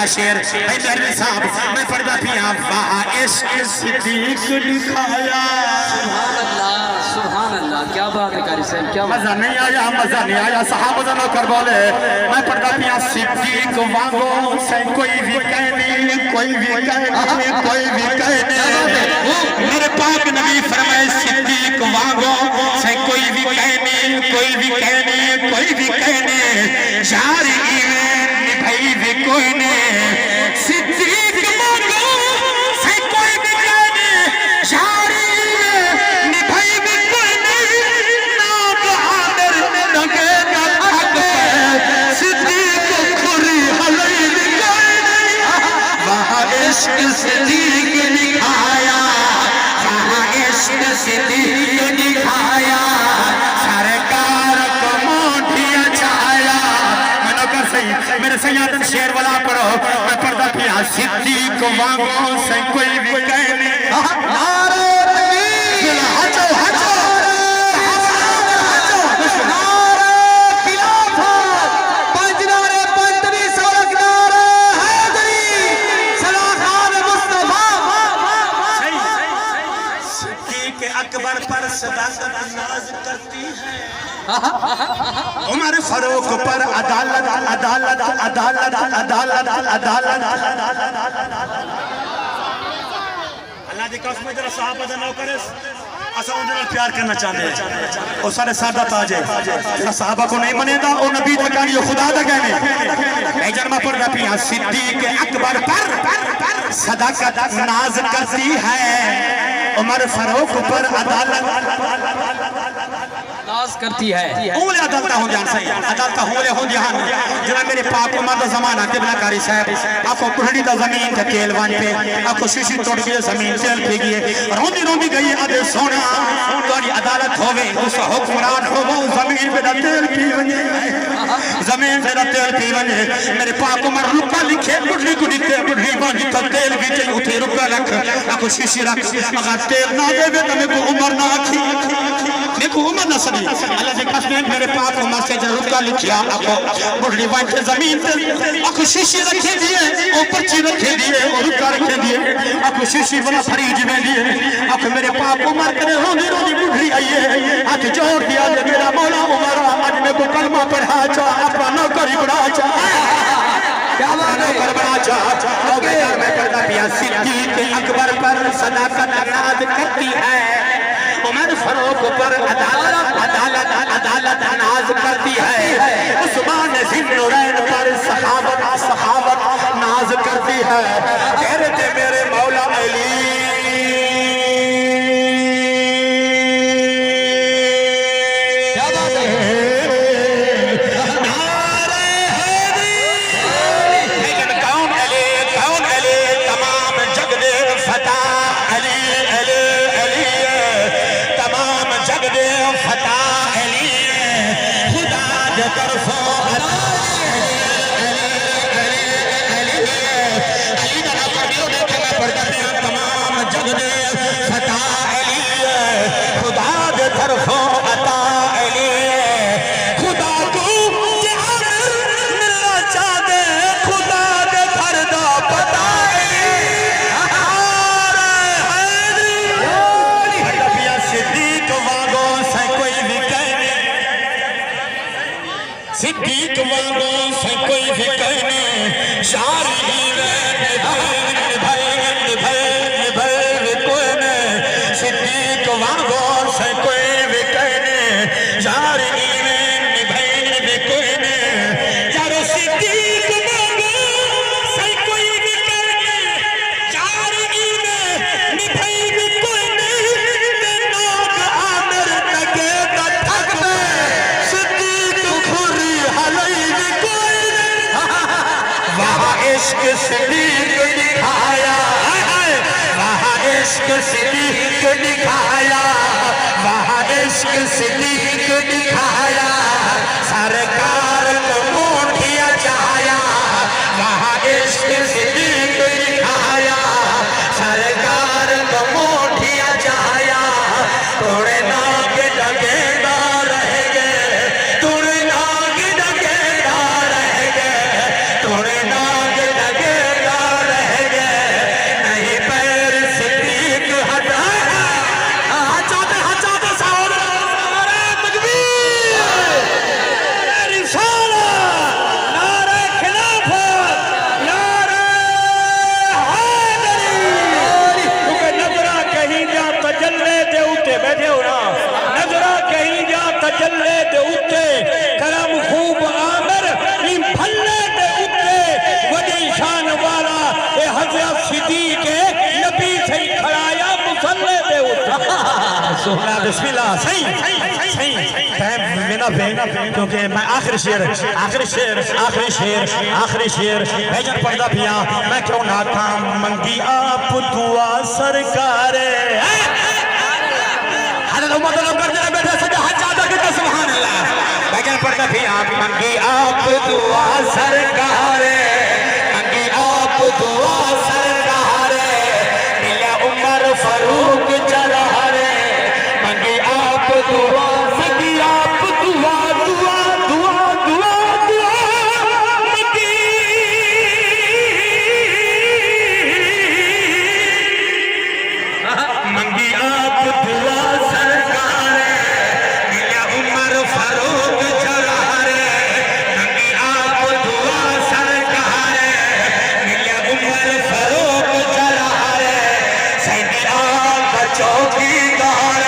पहला शेर मेरे साहब मैं पढ़ता पिया वाह इश्क सिद्दीक दिखाया। सुभान अल्लाह, क्या बात है कारी साहब, क्या मजा नहीं आया साहब कर बोले मैं पढ़ता पिया सिद्दीक वांगो से कोई भी कहने मेरे पाक नबी फरमाए सिद्दीक वांगो से कोई भी कहने यार भाई भी कोई ने सिद्दीक वांगो से कोई भी कहने यार भाई भी कोई ने नाम आदर लगे ना हक सिद्दीक खुरी हलई कोई नहीं वहां इश्क सिद्दीक दिखाया, वहां इश्क सिद्दीक दिखाया सरकार को मोटिया छाया। मनोकर सही मेरे सैयद शेर वाला पढ़ो मैं पढ़ता पिया सिद्दीक वांगो से कोई भी कहने नारे तकबीर हजो हजो अकबर पर सदाकत नाज करती है, उमर फारूक पर अदालत अदालत अदालत अदालत अदालत अल्लाह की कसम जरा साहब अदा न करे असा उनसे प्यार करना चाहते हैं और सारे सादा ताज है साहबा को नहीं मनेगा और नबी का कहनी खुदा का कहने जन्मा पर पिया सिद्दीक अकबर पर सदाकत नाज करती है, उमर फारूक पर अदालत नाज करती है। ओले अदालत हो जान सही अदालत होले हो जान जरा मेरे पाक उमर का जमाना किबला कारी साहब आपको कुहड़ी दा जमीन के तेल वन पे आपको शीशी तोड़ के जमीन तेल पी गई रोंदी रोंदी गई अदे सोना तोड़ी अदालत होवे उस हुक्मरान हो वो जमीन पे दा तेल पी वने जमीन पे दा तेल पी वने मेरे पाक उमर रुका लिखे बुढ़ी को दिखे बुढ़ी बांधी तो तेल भी चाहिए उठे रुका रख आपको शीशी रख अगर तेल ना देवे तो मेरे को उमर ना आखी मेरे को उमर ना सदी अल्लाह की कसम मेरे पाक उमर से जरूर का लिखिया आपको बुढ़ी बांध के जमीन पे आपको शीशी रखे दिए ऊपर ची रखे दिए और रुका रखे दिए आपको शीशी बना फरीज में दिए आपको मेरे पाक उमर करे रोंदी रोंदी बुढ़ी आई है हाथ जोड़ दिया दे मेरा मौला उमर आज मेरे को कलमा पढ़ा चा अपना नौकरी बढ़ा चा क्या बात है करबला चा यार मैं पढ़ता पिया सिद्दीक अकबर पर सदाकत नाज करती है, उमर फारूक पर अदालत अदालत अदालत नाज करती है, उस्मान ज़िन्नुरैन पर सहाबत सहाबत नाज करती है। तेरे मेरे मौला अली क्या बात है सिद्दीक वांगो से कोई भी कहने शारी कोई ने सिद्दीक वांगो से कोई भी कहने शारी कोई ने यारो सिद्दीक वांगो से कोई भी कहने शारी कोई ने नोक आमिर लगे तक में सिद्दीक खुरी हलई कोई वहां इश्क सिद्दीक दिखाया, वहां इश्क सिद्दीक दिखाया, वहां इश्क सिद्दीक दिखाया सरकार को मोटिया चाया, वहां इश्क सिद्दीक दिखाया सरकार को मोटिया चाया। थोड़े नाग डगेदा रहेंगे थोड़े नाग डगेदा रहेंगे थोड़े नाग डगे सोहना बिस्मिल्लाह सही सही टाइम बिना पे क्योंकि मैं आखिरी शेर भजन पढ़दा पिया मैं क्यों ना था मंगी आप दुआ सरकार हज़रत उमर तलब कर देना बेटा सजा हाथ चाहता कि सुभान अल्लाह भजन पढ़दा पिया मंगी आप दुआ सरकार मंगी आप दुआ सरकार मिला उमर फारूक चला रे मंगी आप दुआ सगी आप दुआ दुआ दुआ दुआ दुआ मंगी आप दुआ सरकार मिला उमर फारूक चला रे मंगी आप दुआ सरकार मिला उमर फारूक चला रे सैदी आग चौकीदार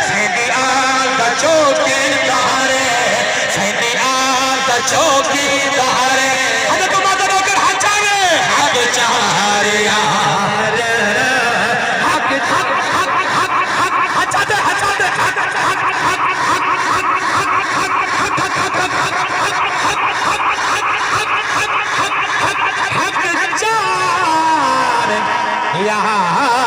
सैदी आग चौकीदार सैदी आग चौकीदार हमें तो माता नौकर हाथ चाहे हाथ चाह यार हक हक हक हक हक हचाते हचाते हक हक हक हक हक हक हक हक हक चार यार